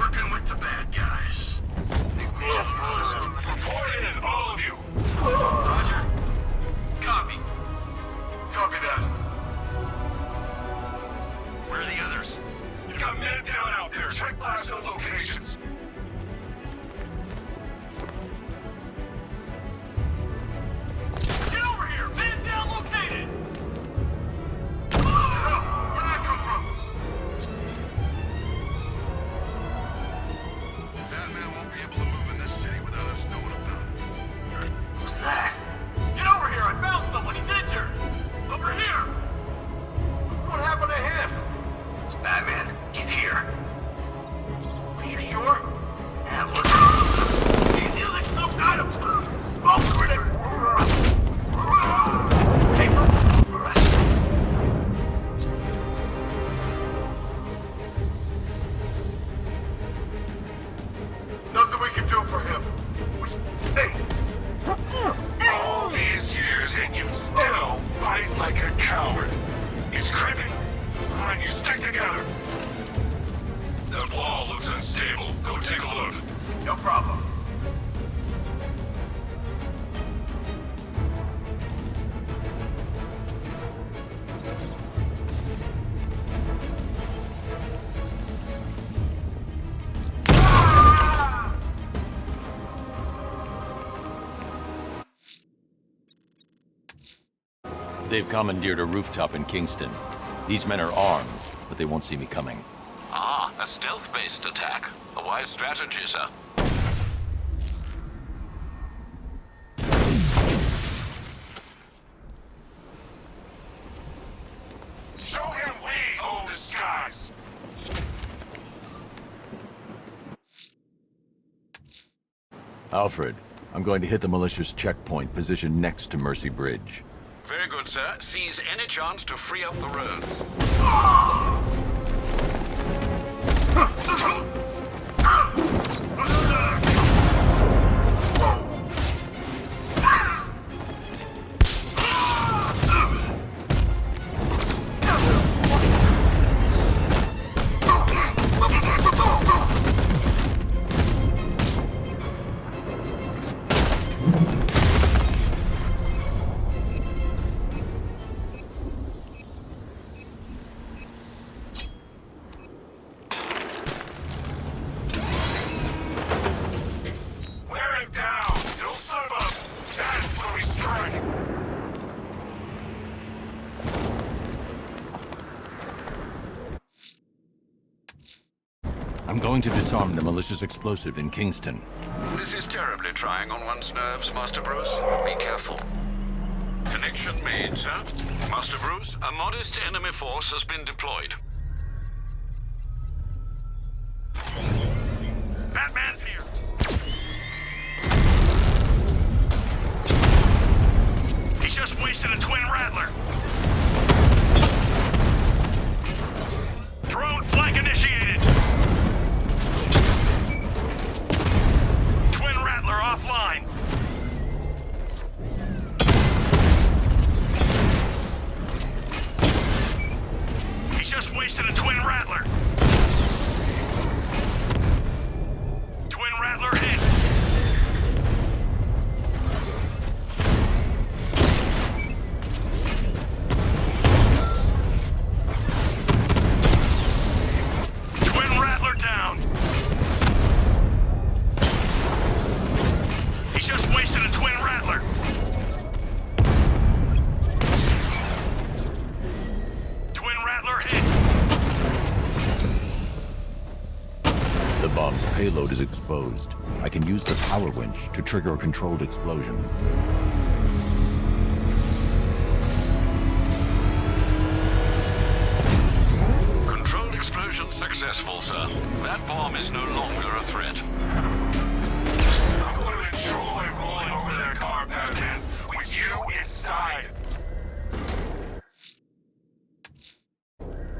working with the bad guys. Report in, all of you! Roger. Copy. Copy that. Where are the others? You've got men down out there. Check blast zone locations. Get over here! Man down located! Hell, where'd that come from? Batman won't be able to move in this city without us knowing about it. Who's that? Get over here! I found someone! He's injured! Over here! What happened to him? It's Batman. He's here. Are you sure? Yeah, look. He's using some kind of smoke grenade. Hey, nothing we can do for him. Hey! All these years and you still fight like a coward. He's creeping. Come on, you stick together. That wall looks unstable. Go take a look. No problem. They've commandeered a rooftop in Kingston. These men are armed, but they won't see me coming. Ah, a stealth-based attack. A wise strategy, sir. Show him we own the skies. Alfred, I'm going to hit the militia's checkpoint positioned next to Mercy Bridge. Very good, sir. Seize any chance to free up the roads. Wear him down. He'll slip up. That's where we strike. I'm going to disarm the malicious explosive in Kingston. This is terribly trying on one's nerves, Master Bruce. Be careful. Connection made, sir. Master Bruce, a modest enemy force has been deployed. Batman's here. He just wasted a twin Rattler. Drone flank initiated. Twin Rattler offline. He just wasted a twin Rattler. Twin Rattler hit. Twin Rattler down. He just wasted a twin Rattler. Twin Rattler hit. The bomb's payload is exposed. I can use the power winch to trigger a controlled explosion. Controlled explosion successful, sir. That bomb is no longer a threat. I'm going to enjoy rolling over their car, Batman, with you inside.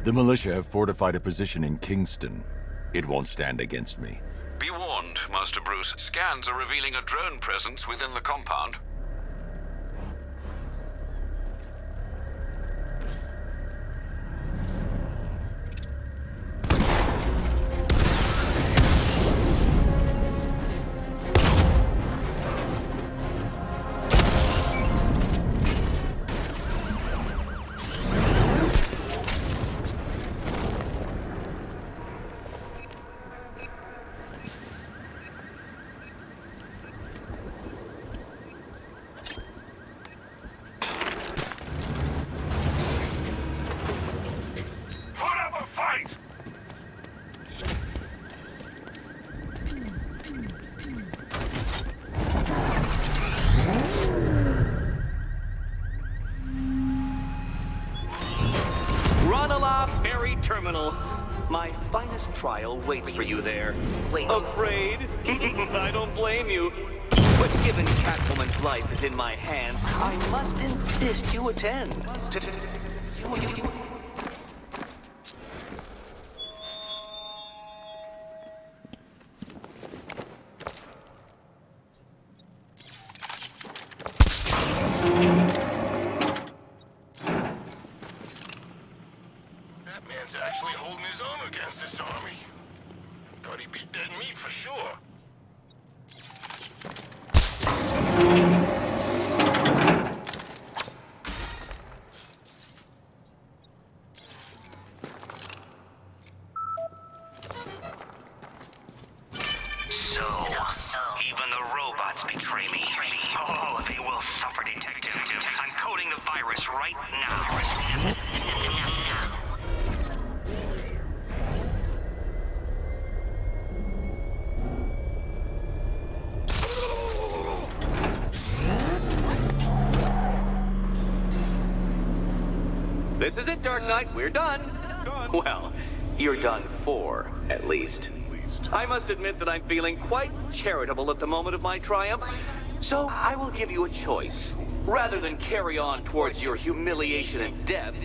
The militia have fortified a position in Kingston. It won't stand against me. Be warned, Master Bruce. Scans are revealing a drone presence within the compound. trial waits for you there. Afraid? I don't blame you. But given Catwoman's life is in my hands, I must insist you attend. That man's actually holding his own against this army. Thought he'd be dead meat for sure. So, even the robots betray me. Oh, they will suffer, Detective. I'm coding the virus right now. This is it, Dark Knight. We're done. Well, you're done for, at least. I must admit that I'm feeling quite charitable at the moment of my triumph. So I will give you a choice. Rather than carry on towards your humiliation and death,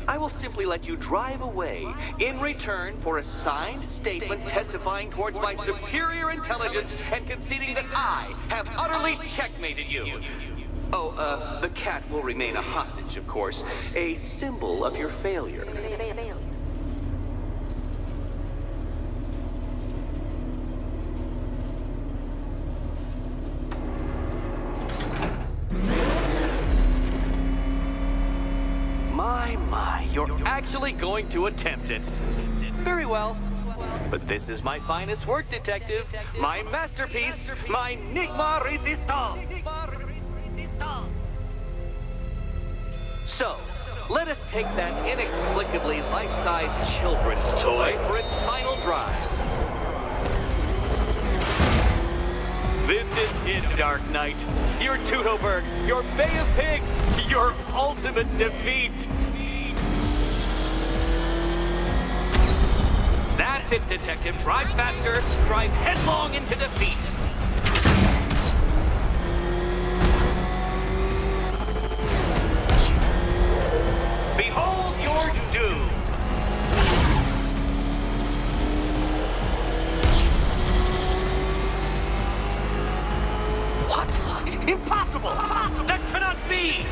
I will simply let you drive away in return for a signed statement testifying towards my superior intelligence and conceding that I have utterly checkmated you. Oh, the cat will remain a hostage, of course. A symbol of your failure. My, you're actually going to attempt it. Very well. But this is my finest work, Detective. My masterpiece, my Enigma Resistance. So, let us take that inexplicably life-sized children's toy for its final drive. This is it, Dark Knight. Your Tutoberg, your Bay of Pigs, your ultimate defeat. That's it, Detective. Drive faster, drive headlong into defeat. Behold your doom. What? Impossible! That cannot be!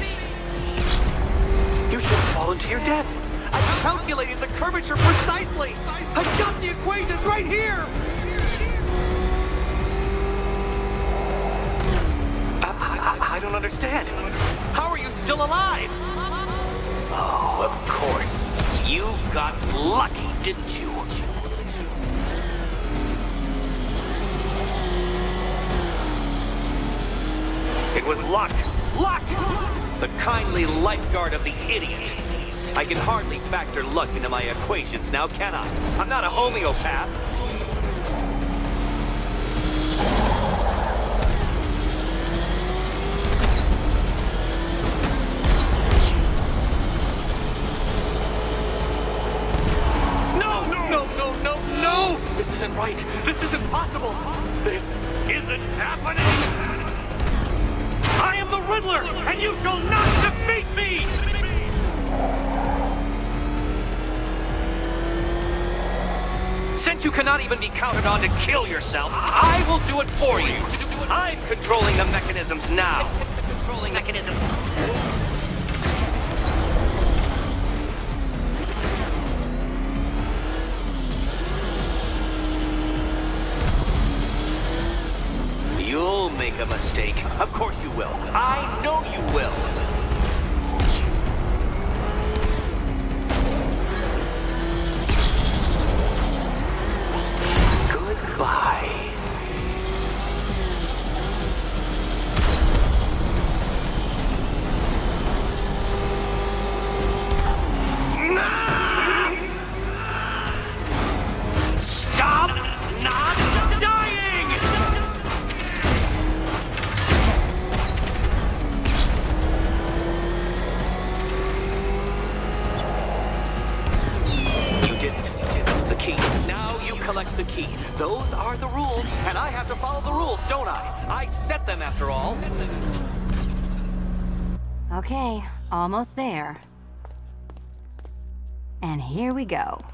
You should have fallen to your death. I calculated the curvature precisely. I got the equations right here. I don't understand. How are you still alive? Oh, of course. You got lucky, didn't you? It was luck. Luck! The kindly lifeguard of the idiot. I can hardly factor luck into my equations now, can I? I'm not a homeopath. No! This isn't right. This isn't possible. This isn't happening. I am the Riddler, and you shall not defeat me! Since you cannot even be counted on to kill yourself, I will do it for you. I'm controlling the mechanisms now. Controlling mechanisms. You'll make a mistake. Of course you will. I know you will. Goodbye. Stop not dying! Those are the rules, and I have to follow the rules, don't I? I set them after all. Okay, almost there. And here we go.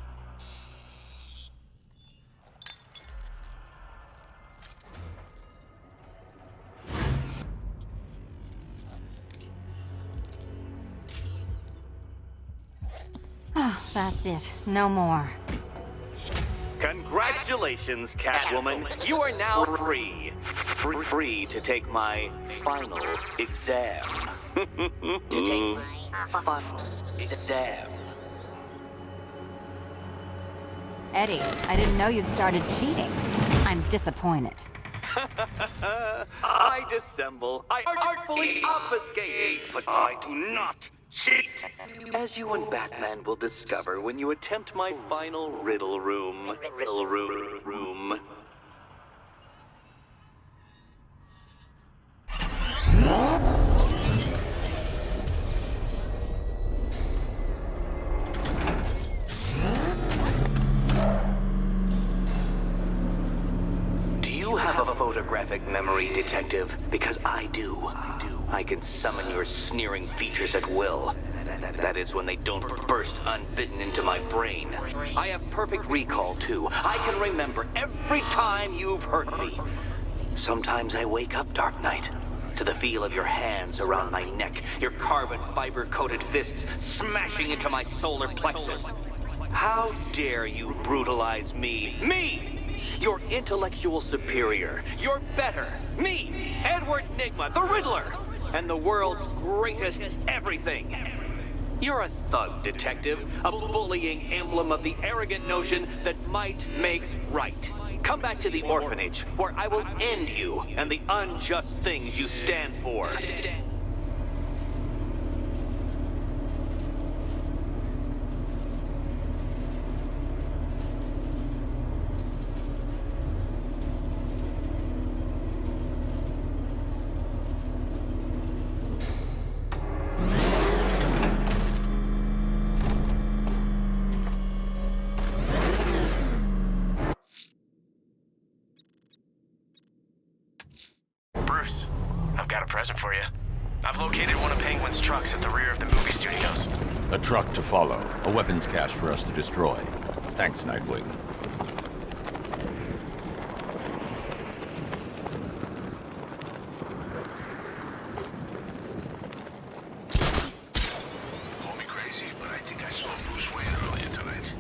Oh, that's it. No more. Congratulations, Catwoman. You are now free. Free to take my final exam. To take my final exam. Eddie, I didn't know you'd started cheating. I'm disappointed. I dissemble. I artfully obfuscate. But I do not cheat. As you and Batman will discover when you attempt my final riddle room. Riddle room. Do you have a photographic memory, Detective? Because I do. I can summon your sneering features at will. That is when they don't burst unbidden into my brain. I have perfect recall, too. I can remember every time you've hurt me. Sometimes I wake up, Dark Knight, to the feel of your hands around my neck, your carbon fiber-coated fists smashing into my solar plexus. How dare you brutalize me? Me! Your intellectual superior. You're better. Me, Edward Nygma, the Riddler, and the world's greatest everything. You're a thug, Detective, a bullying emblem of the arrogant notion that might makes right. Come back to the orphanage, where I will end you and the unjust things you stand for. Bruce, I've got a present for you. I've located one of Penguin's trucks at the rear of the movie studios. A truck to follow. A weapons cache for us to destroy. Thanks, Nightwing. Call me crazy, but I think I saw Bruce Wayne earlier tonight.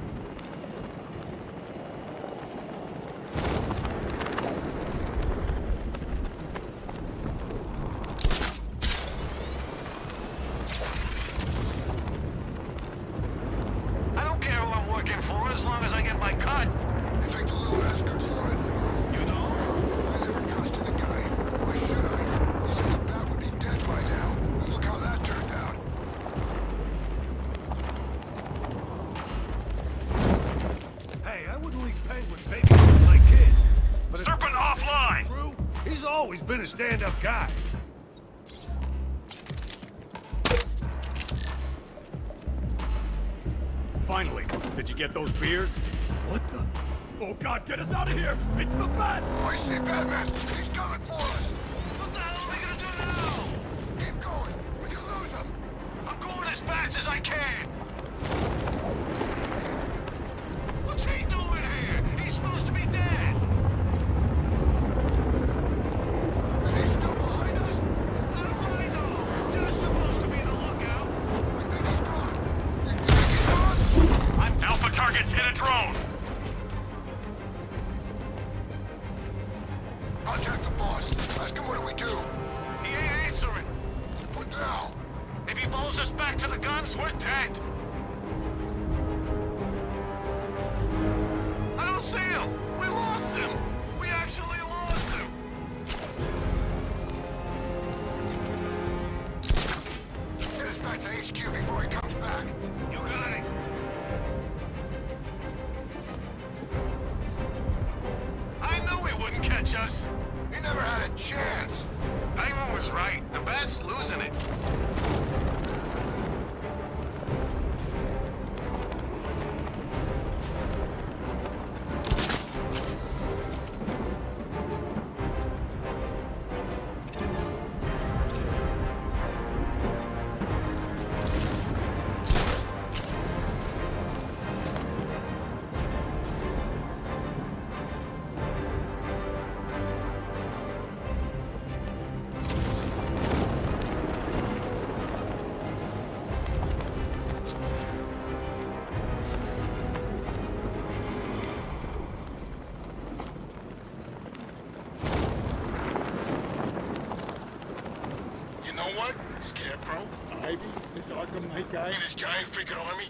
I don't care who I'm working for as long as I get my cut. You think the little man's good for it? You don't? I never trusted the guy. Why should I? He said the bat would be dead by now. And look how that turned out. Hey, I wouldn't leave Penguin's baby with my kids. But Serpent offline! True, he's always been a stand-up guy. Finally, did you get those beers? What the? Oh God, get us out of here! It's the Bat! I see Batman. He's coming for us. What the hell are we gonna do now? Keep going. We can lose him. I'm going as fast as I can. What's he doing here? He's supposed to be dead. Is he still behind us? How do I know? You're supposed to be the lookout. I think he's gone. You think he's gone? I'm Alpha targets hit a drone! Contact the boss. Ask him what do we do. He ain't answering. What now? If he blows us back to the guns, we're dead. I don't see him. We lost him. We actually lost him. Get us back to HQ before he comes back. You got it. I knew he wouldn't catch us. He never had a chance. Penguin was right. The Bat's losing it. What? Scarecrow? Ivy, is Arkham my guy? And his giant freaking army?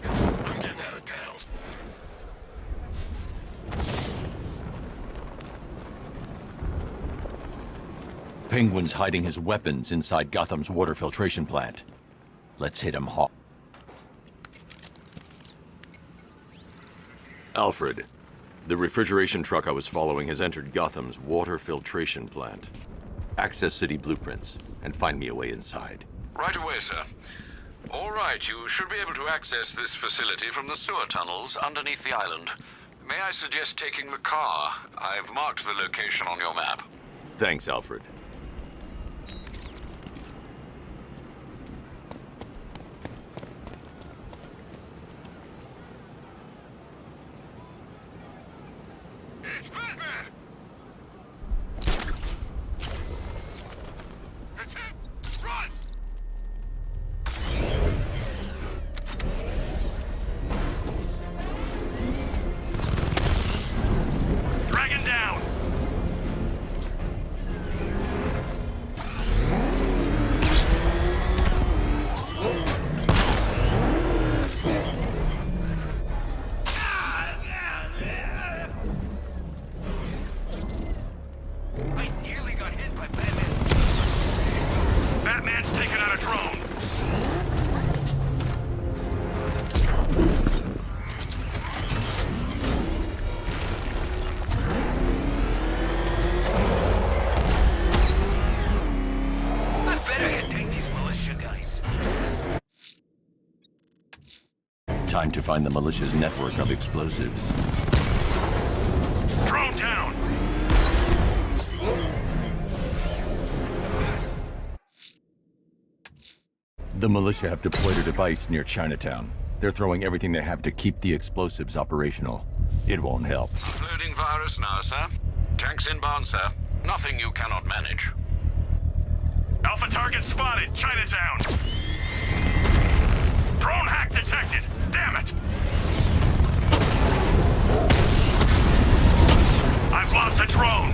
I'm getting out of town. Penguin's hiding his weapons inside Gotham's water filtration plant. Let's hit him hard. Alfred, the refrigeration truck I was following has entered Gotham's water filtration plant. Access city blueprints and find me a way inside. Right away, sir. All right, you should be able to access this facility from the sewer tunnels underneath the island. May I suggest taking the car? I've marked the location on your map. Thanks, Alfred. It's Batman! That's it! Run! Dragon down! I nearly got hit by Batman. Batman's taken out a drone. I better get take these militia guys. Time to find the militia's network of explosives. Drone down! The militia have deployed a device near Chinatown. They're throwing everything they have to keep the explosives operational. It won't help. Uploading virus now, sir. Tanks inbound, sir. Nothing you cannot manage. Alpha target spotted, Chinatown! Drone hack detected! Damn it! I've lost the drone!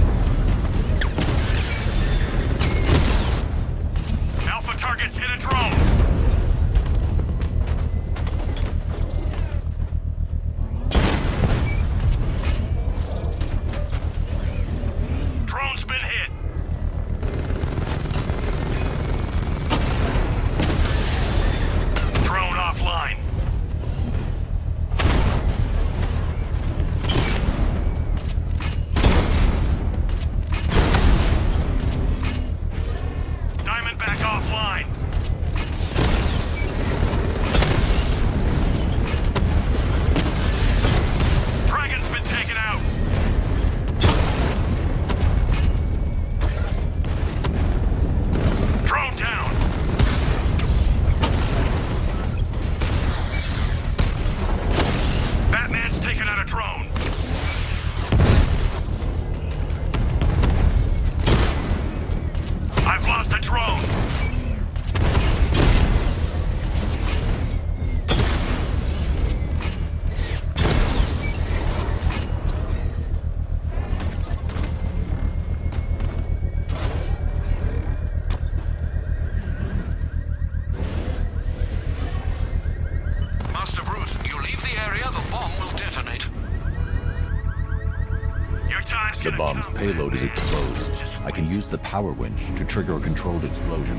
Alpha targets hit a drone! Drone's been hit! Drone offline. Diamondback offline. Dragon's been taken out. Drone down. Batman's taken out a drone. I've lost the drone. Master Bruce, you leave the area, the bomb will detonate. Your time's The gonna bomb's come, payload is Batman. exposed. Just I can use the power winch to trigger a controlled explosion.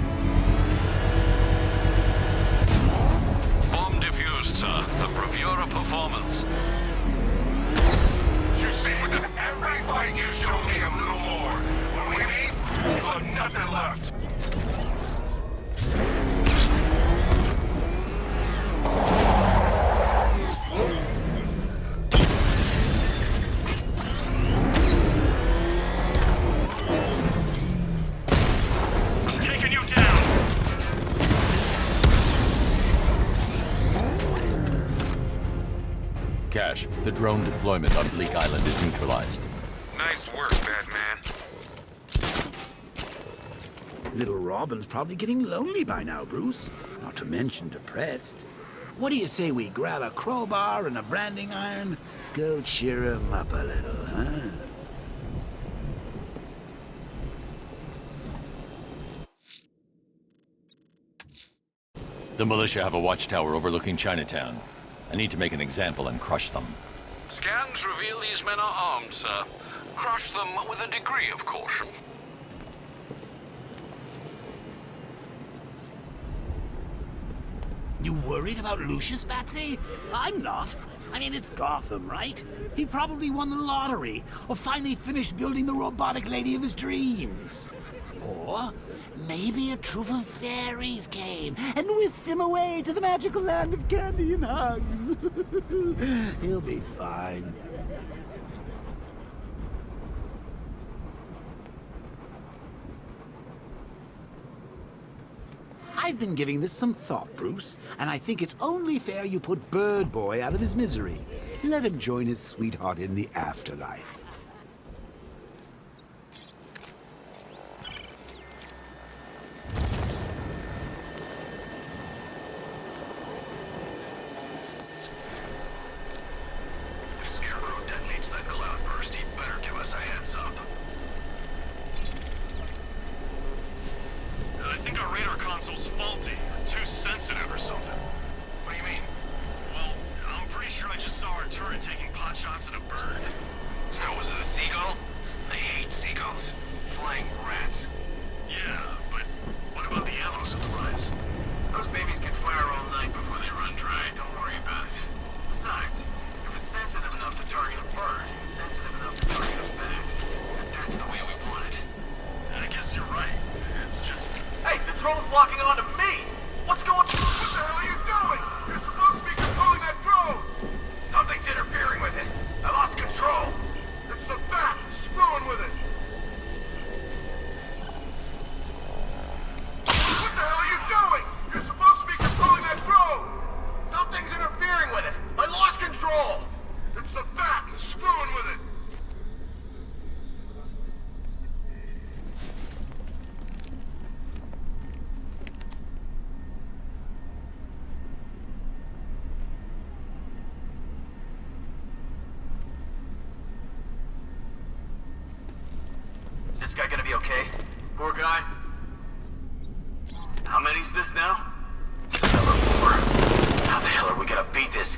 Bomb defused, sir. A bravura performance. You see with the every fight you show me a little more. When we meet, you'll have nothing left. I'm taking you down. Cash, the drone deployment on Bleak Island is neutralized. Nice work, Batman. Little Robin's probably getting lonely by now, Bruce. Not to mention depressed. What do you say we grab a crowbar and a branding iron? Go cheer him up a little, huh? The militia have a watchtower overlooking Chinatown. I need to make an example and crush them. Scans reveal these men are armed, sir. Crush them with a degree of caution. You worried about Lucius, Batsy? I'm not. I mean, it's Gotham, right? He probably won the lottery, or finally finished building the robotic lady of his dreams. Or maybe a troop of fairies came and whisked him away to the magical land of candy and hugs. He'll be fine. I've been giving this some thought, Bruce, and I think it's only fair you put Bird Boy out of his misery. Let him join his sweetheart in the afterlife. If Scarecrow detonates that cloud burst, he better give us a heads up. I think our radar console's faulty, or too sensitive or something. What do you mean? Well, I'm pretty sure I just saw our turret taking pot shots at a bird. So was it a seagull? I hate seagulls. Flying rats. Yeah, but what about the ammo supplies? Those babies can fire all night before they run dry. Don't worry about it. Besides, if it's sensitive enough to target a bird, it's sensitive enough to target a bat. That's the way we want it. I guess you're right. It's just... Hey, the drone's locking onto me! What's going on? What the hell are you doing? You're supposed to be controlling that drone! Something's interfering with it. I lost control. It's the bat screwing with it. What the hell are you doing? You're supposed to be controlling that drone! Something's interfering with it. I lost control. It's the bat screwing with it. Is this guy gonna be okay? Poor guy. How many's this now? Number 4. How the hell are we gonna beat this?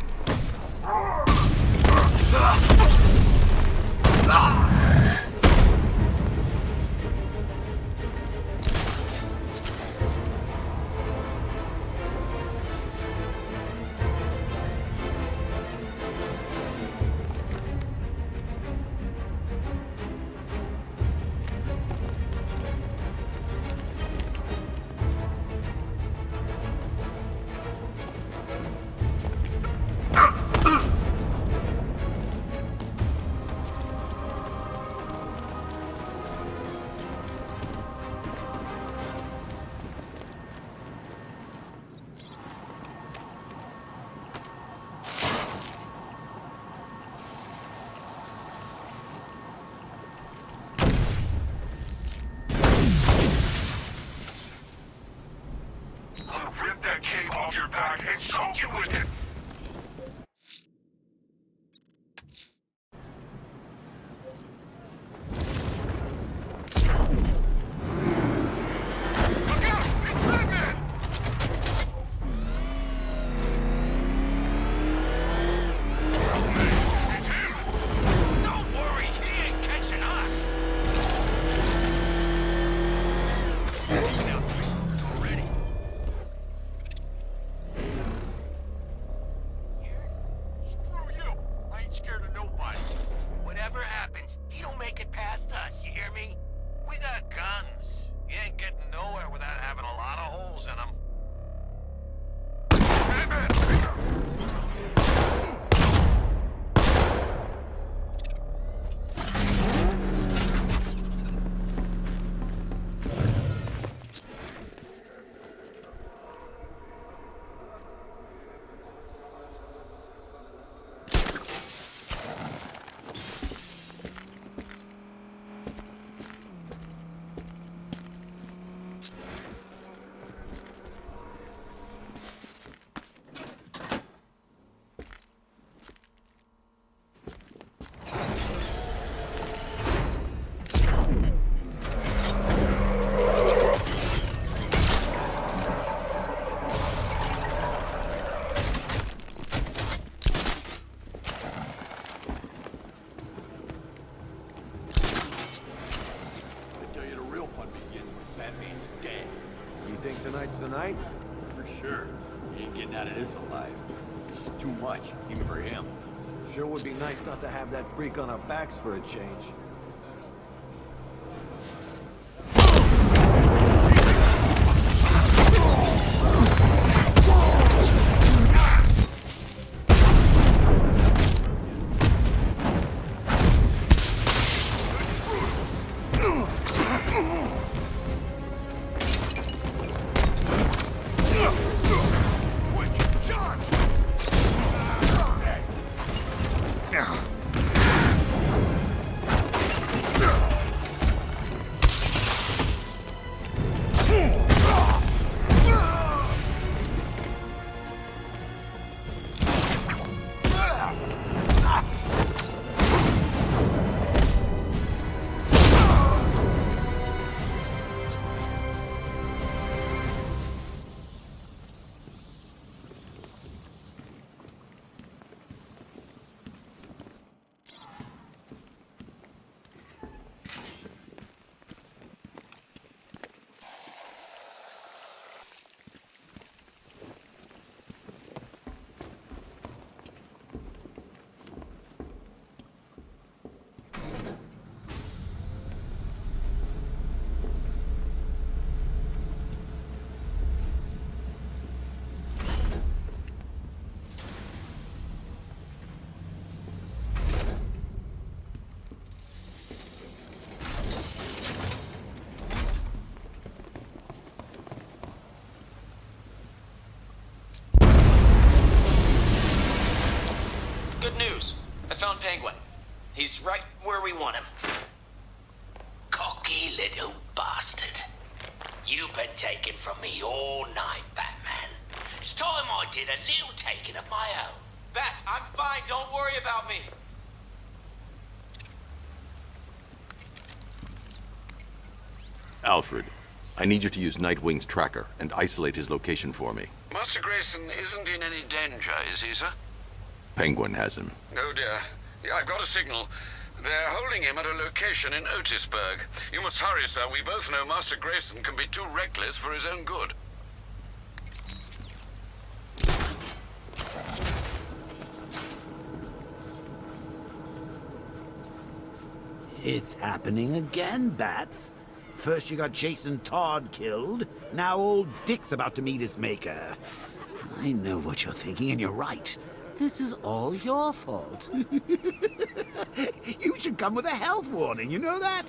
tonight's the night? For sure. He ain't getting out of this alive. This is too much, even for him. Sure would be nice not to have that freak on our backs for a change. Good news. I found Penguin. He's right where we want him. Cocky little bastard. You've been taken from me all night, Batman. It's time I did a little taking of my own. Bat, I'm fine. Don't worry about me. Alfred, I need you to use Nightwing's tracker and isolate his location for me. Master Grayson isn't in any danger, is he, sir? Penguin has him. Oh dear. Yeah, I've got a signal. They're holding him at a location in Otisburg. You must hurry, sir. We both know Master Grayson can be too reckless for his own good. It's happening again, Bats. First you got Jason Todd killed, now old Dick's about to meet his maker. I know what you're thinking, and you're right. This is all your fault. You should come with a health warning, you know that?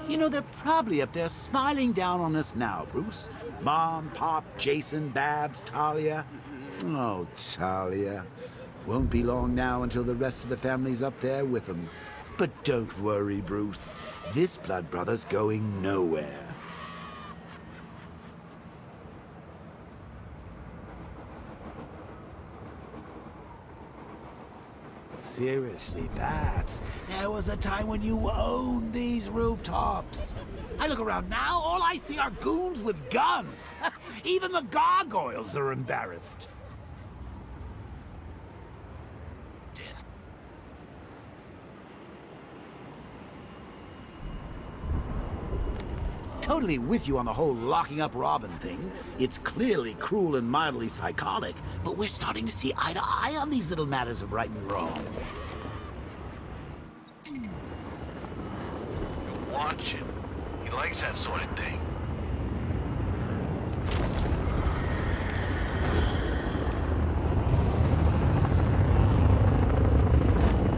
You know, they're probably up there smiling down on us now, Bruce. Mom, Pop, Jason, Babs, Talia. Oh, Talia. Won't be long now until the rest of the family's up there with them. But don't worry, Bruce. This blood brother's going nowhere. Seriously, Bats, there was a time when you owned these rooftops. I look around now, all I see are goons with guns. Even the gargoyles are embarrassed. totally with you on the whole locking up Robin thing. It's clearly cruel and mildly psychotic, but we're starting to see eye to eye on these little matters of right and wrong. Watch him. He likes that sort of thing.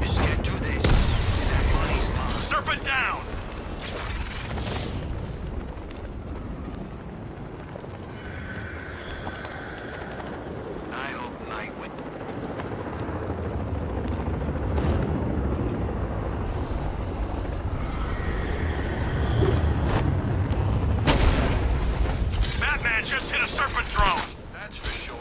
Just get through this. And that money's mine. Serpent down! I hope Nightwing... Batman just hit a serpent drone! That's for sure.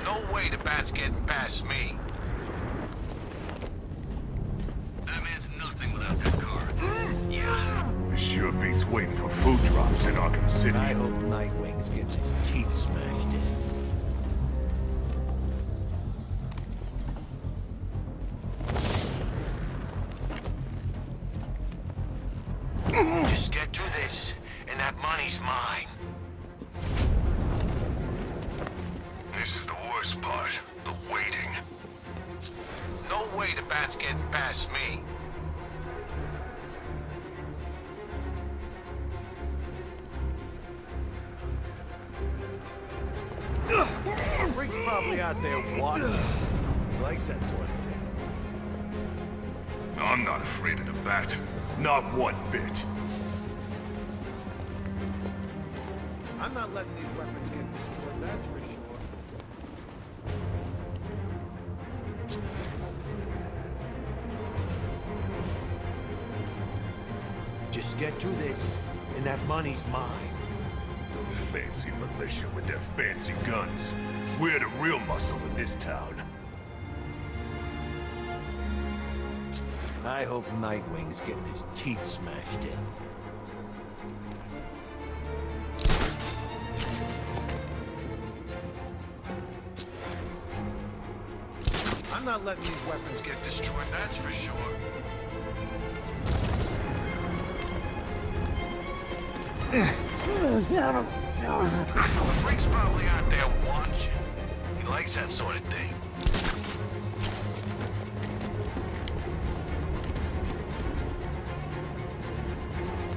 No way the bat's getting past me. Batman's nothing without that car. Yeah. This sure beats waiting for food drops in Arkham City. I hope Nightwing's getting his teeth smashed in. Just get through this, and that money's mine. This is the worst part. The waiting. No way the bat's getting past me. Freak's probably out there watching. He likes that sort of thing. I'm not afraid of the bat. Not one bit. I'm not letting these weapons get destroyed, that's for sure. Just get through this, and that money's mine. Fancy militia with their fancy guns. We're the real muscle in this town. I hope Nightwing's getting his teeth smashed in. I'm not letting these weapons get Destroyed, that's for sure. The freak's probably out there watching. He likes that sort of thing.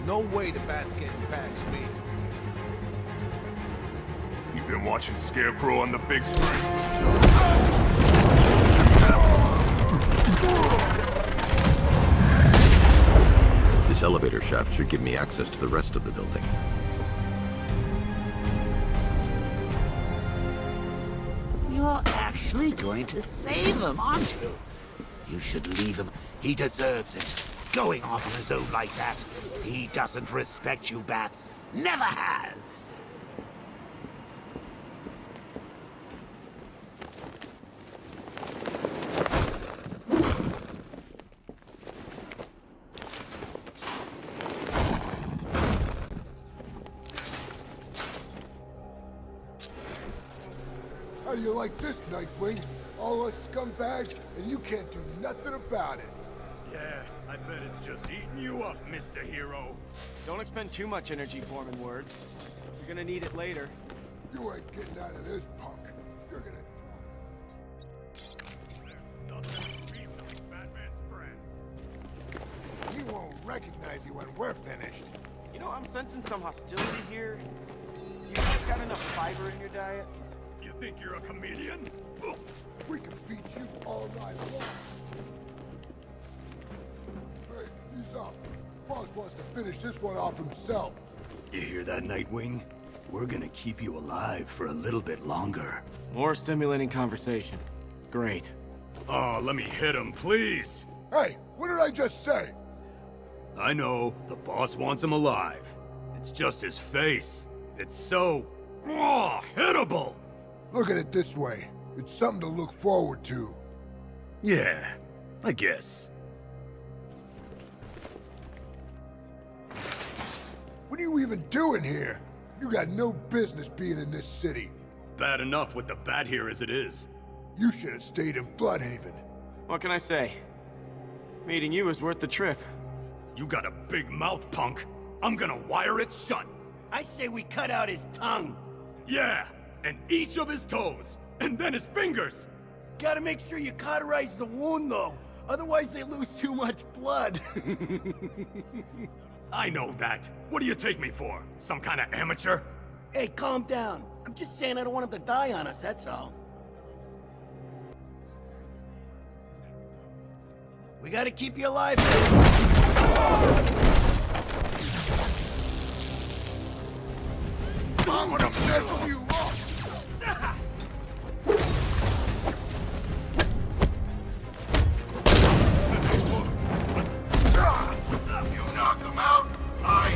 no way the bat's getting past me. You've been watching Scarecrow on the big screen. This elevator shaft should give me access to the rest of the building. You're actually going to save him, aren't you? You should leave him. He deserves it. Going off on his own like that. He doesn't respect you, Bats. Never has. How do you like this, Nightwing? All us scumbags, and you can't do nothing about it. Yeah, I bet it's just eating you up, Mr. Hero. Don't expend too much energy forming words. You're gonna need it later. You ain't getting out of this, punk. You're gonna... He won't recognize you when we're finished. You know, I'm sensing some hostility here. You guys got enough fiber in your diet? You think you're a comedian? We can beat you all night long. Hey, he's up. Boss wants to finish this one off himself. You hear that, Nightwing? We're gonna keep you alive for a little bit longer. More stimulating conversation. Great. Oh, let me hit him, please! Hey, what did I just say? I know, the boss wants him alive. It's just his face. It's so... hittable! Look at it this way. It's something to look forward to. Yeah, I guess. What are you even doing here? You got no business being in this city. Bad enough with the bat here as it is. You should have stayed in Bloodhaven. What can I say? Meeting you was worth the trip. You got a big mouth, punk. I'm gonna wire it shut. I say we cut out his tongue. Yeah, and each of his toes, and then his fingers. Gotta make sure you cauterize the wound, though. Otherwise, they lose too much blood. I know that. What do you take me for? Some kind of amateur? Hey, calm down. I'm just saying I don't want him to die on us, that's all. We gotta keep you alive. I'm gonna mess you up! You knocked him out? I...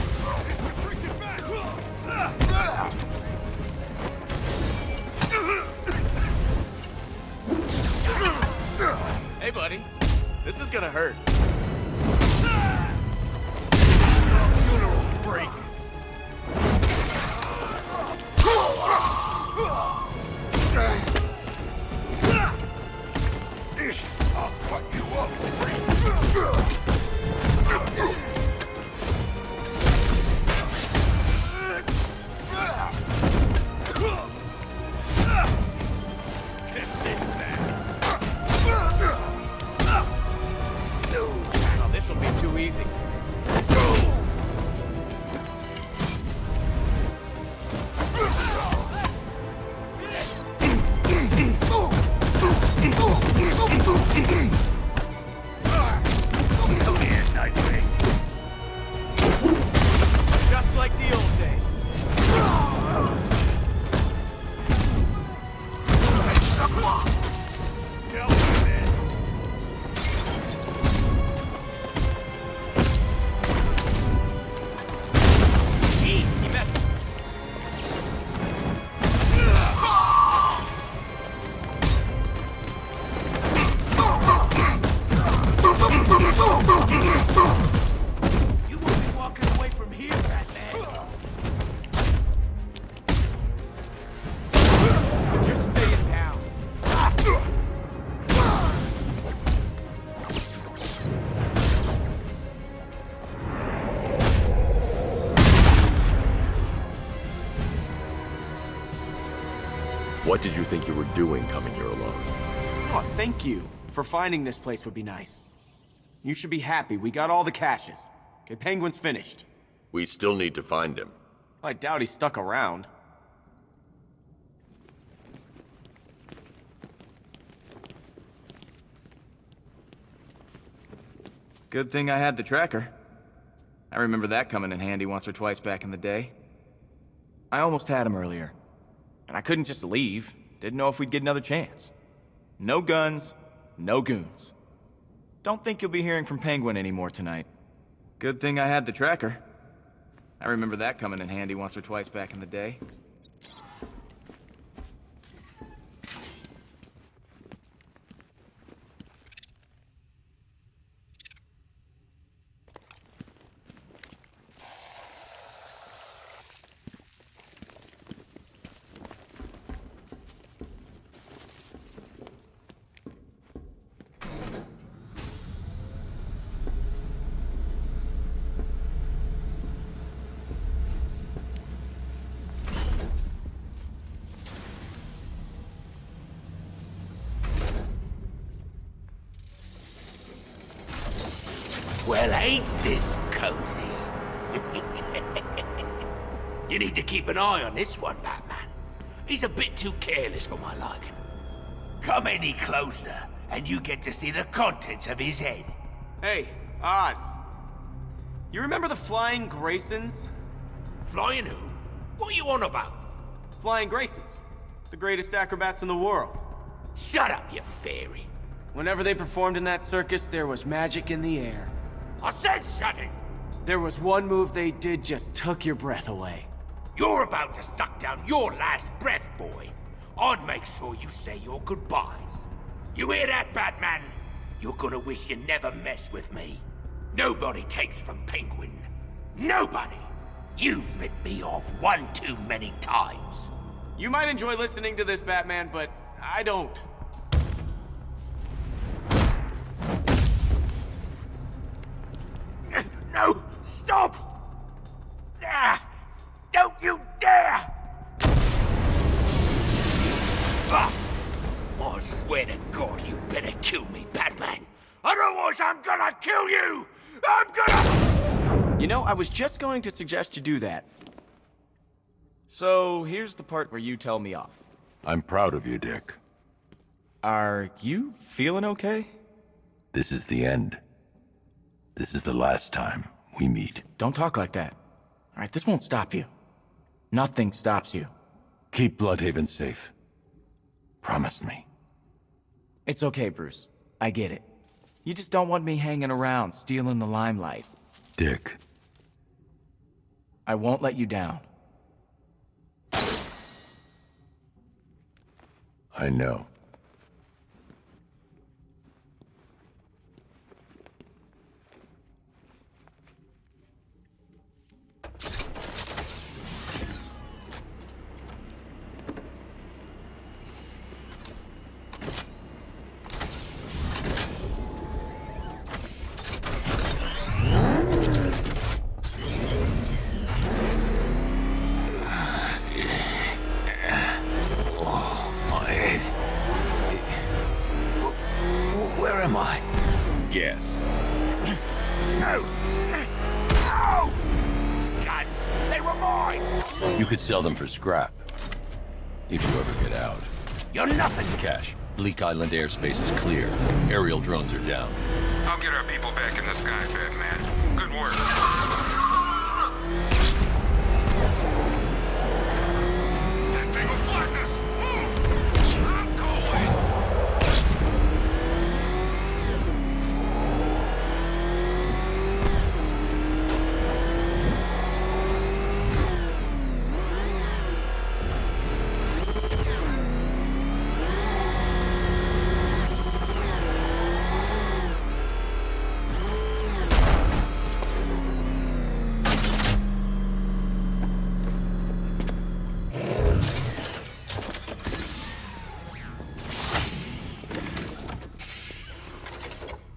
Hey, buddy. This is gonna hurt. Break. I'll fuck you up. Oh, this will be too easy. Come here, Nightwing. Just like the old days. Jeez, he messed. You won't be walking away from here, Batman. You're staying down. What did you think you were doing coming here alone? Oh, thank you for finding this place would be nice. You should be happy. We got all the caches. Okay, Penguin's finished. We still need to find him. I doubt he's stuck around. Good thing I had the tracker. I remember that coming in handy once or twice back in the day. I almost had him earlier. And I couldn't just leave. Didn't know if we'd get another chance. No guns, no goons. Don't think you'll be hearing from Penguin anymore tonight. Good thing I had the tracker. I remember that coming in handy once or twice back in the day. Well, ain't this cozy? You need to keep an eye on this one, Batman. He's a bit too careless for my liking. Come any closer, and you get to see the contents of his head. Hey, Oz. You remember the Flying Graysons? Flying who? What are you on about? Flying Graysons. The greatest acrobats in the world. Shut up, you fairy. Whenever they performed in that circus, there was magic in the air. I said shut it! There was one move they did just took your breath away. You're about to suck down your last breath, boy. I'd make sure you say your goodbyes. You hear that, Batman? You're gonna wish you never messed with me. Nobody takes from Penguin. Nobody! You've ripped me off one too many times. You might enjoy listening to this, Batman, but I don't. yours, I'm gonna kill you! I'm gonna... You know, I was just going to suggest you do that. So, here's the part where you tell me off. I'm proud of you, Dick. Are you feeling okay? This is the end. This is the last time we meet. Don't talk like that. All right, this won't stop you. Nothing stops you. Keep Bloodhaven safe. Promise me. It's okay, Bruce. I get it. You just don't want me hanging around, stealing the limelight. Dick. I won't let you down. I know. Where am I? Guess. No! No! These guns, they were mine! You could sell them for scrap. If you ever get out. You're nothing! Cash. Leak Island airspace is clear. Aerial drones are down. I'll get our people back in the sky, Batman. Good work. That thing will flatten us! Move! I'm going!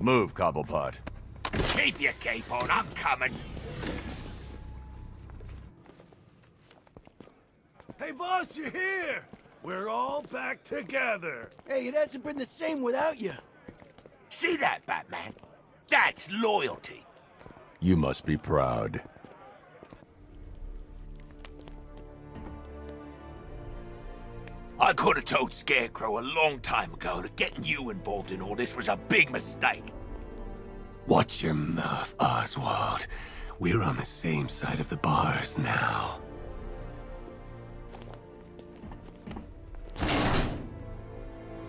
Move, Cobblepot. Keep your cape on, I'm coming! Hey, boss, you're here! We're all back together! Hey, it hasn't been the same without you. See that, Batman? That's loyalty. You must be proud. I could have told Scarecrow a long time ago that getting you involved in all this was a big mistake. Watch your mouth, Oswald. We're on the same side of the bars now.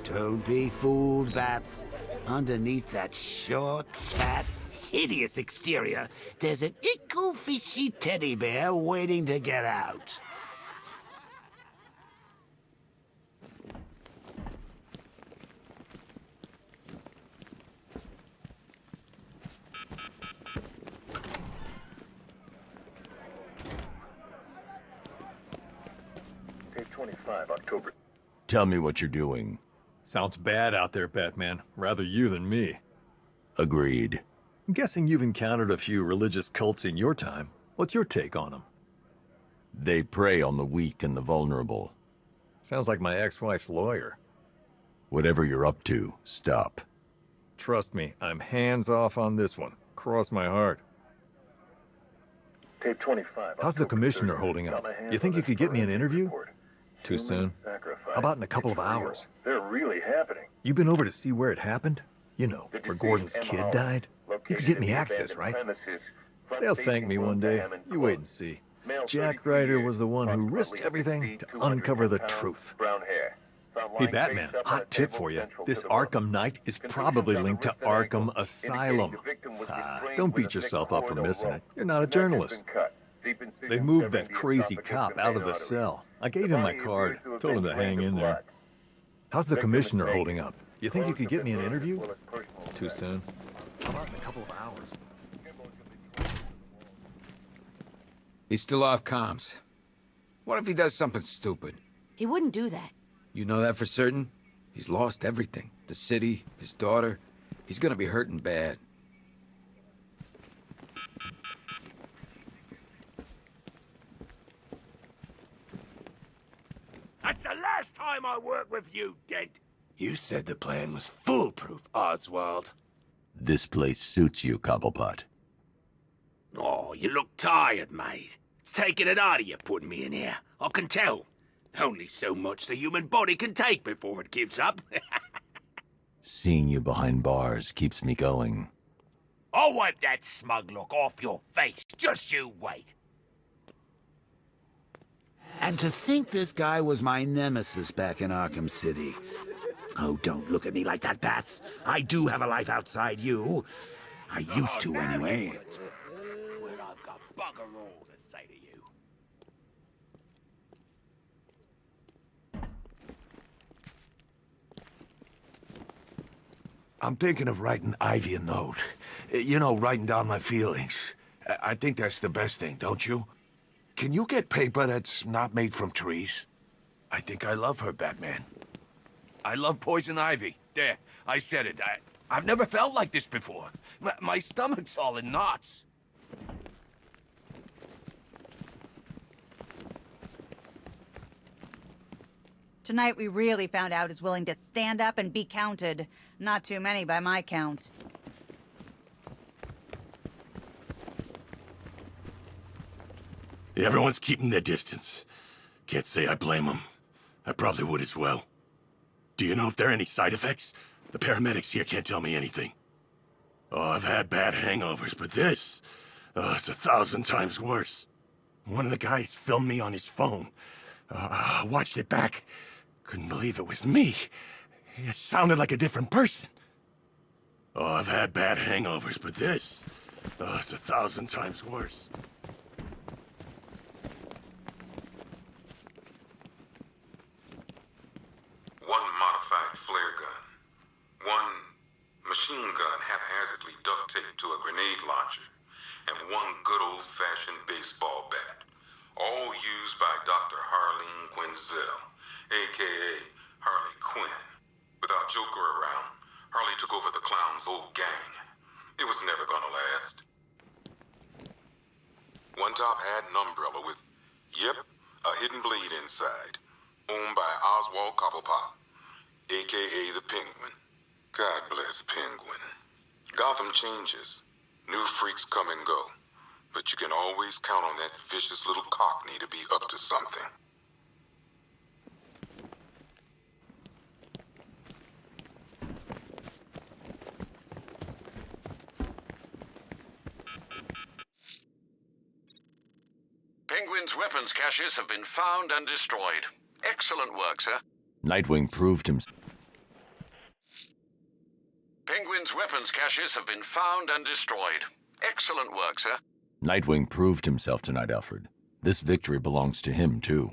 Don't be fooled, Bats. Underneath that short, fat, hideous exterior, there's an ickle-fishy teddy bear waiting to get out. Tape 25, October. Tell me what you're doing. Sounds bad out there, Batman. Rather you than me. Agreed. I'm guessing you've encountered a few religious cults in your time. What's your take on them? They prey on the weak and the vulnerable. Sounds like my ex-wife's lawyer. Whatever you're up to, stop. Trust me, I'm hands off on this one. Cross my heart. Tape 25. How's the commissioner holding up? You think you could get me an interview? Too soon? How about in a couple of hours? They're really happening. You been over to see where it happened? You know, where Gordon's kid died? You could get me access, right? They'll thank me one day. You wait and see. Jack Ryder was the one who risked everything to uncover the truth. Hey, Batman, hot tip for you. This Arkham Knight is probably linked to Arkham Asylum. Don't beat yourself up for missing it. You're not a journalist. They moved that crazy cop out of the cell. I gave him my card, told him to hang in there. How's the commissioner holding up? You think you could get me an interview? Too soon? How about in a couple of hours? He's still off comms. What if he does something stupid? He wouldn't do that. You know that for certain? He's lost everything. The city, his daughter. He's gonna be hurting bad. That's the last time I work with you, Dent. You said the plan was foolproof, Oswald. This place suits you, Cobblepot. Oh, you look tired, mate. It's taking it out of you putting me in here. I can tell. Only so much the human body can take before it gives up. Seeing you behind bars keeps me going. I'll wipe that smug look off your face. Just you wait. And to think this guy was my nemesis back in Arkham City. Oh, don't look at me like that, Bats. I do have a life outside you. I used to, anyway. Well, I've got bugger all to say to you. I'm thinking of writing Ivy a note. You know, writing down my feelings. I think that's the best thing, don't you? Can you get paper that's not made from trees? I think I love her, Batman. I love Poison Ivy. There, I said it. I've never felt like this before. My stomach's all in knots. Tonight we really found out who's willing to stand up and be counted. Not too many by my count. Everyone's keeping their distance. Can't say I blame them. I probably would as well. Do you know if there are any side effects? The paramedics here can't tell me anything. Oh, I've had bad hangovers, but this... it's 1,000 times worse. One of the guys filmed me on his phone. I watched it back. Couldn't believe it was me. It sounded like a different person. Oh, I've had bad hangovers, but this... it's 1,000 times worse. One modified flare gun. One machine gun haphazardly duct-taped to a grenade launcher. And one good old-fashioned baseball bat. All used by Dr. Harleen Quinzel, a.k.a. Harley Quinn. Without Joker around, Harley took over the clown's old gang. It was never gonna last. One top had an umbrella with, yep, a hidden blade inside. Owned by Oswald Cobblepot, a.k.a. the Penguin. God bless Penguin. Gotham changes. New freaks come and go. But you can always count on that vicious little cockney to be up to something. Penguin's weapons caches have been found and destroyed. Excellent work, sir. Nightwing proved himself. Penguin's weapons caches have been found and destroyed. Excellent work, sir. Nightwing proved himself tonight, Alfred. This victory belongs to him, too.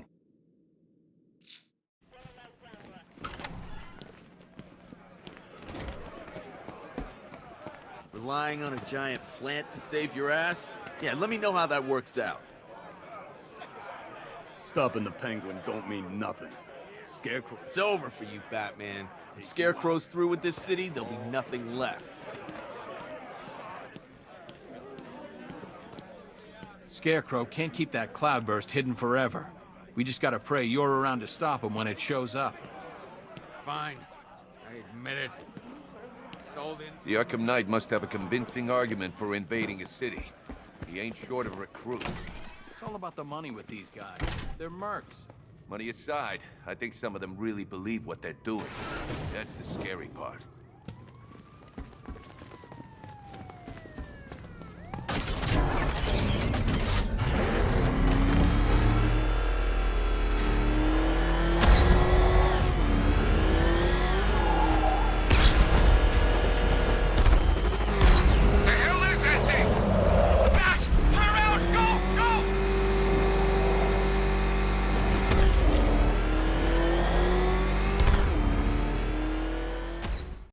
Relying on a giant plant to save your ass? Yeah, let me know how that works out. Stopping the Penguin don't mean nothing. Scarecrow. It's over for you, Batman. If Scarecrow's through with this city, there'll be nothing left. Scarecrow can't keep that cloudburst hidden forever. We just gotta pray you're around to stop him when it shows up. Fine. I admit it. Sold in. The Arkham Knight must have a convincing argument for invading a city. He ain't short of recruits. It's all about the money with these guys. They're mercs. Money aside, I think some of them really believe what they're doing. That's the scary part.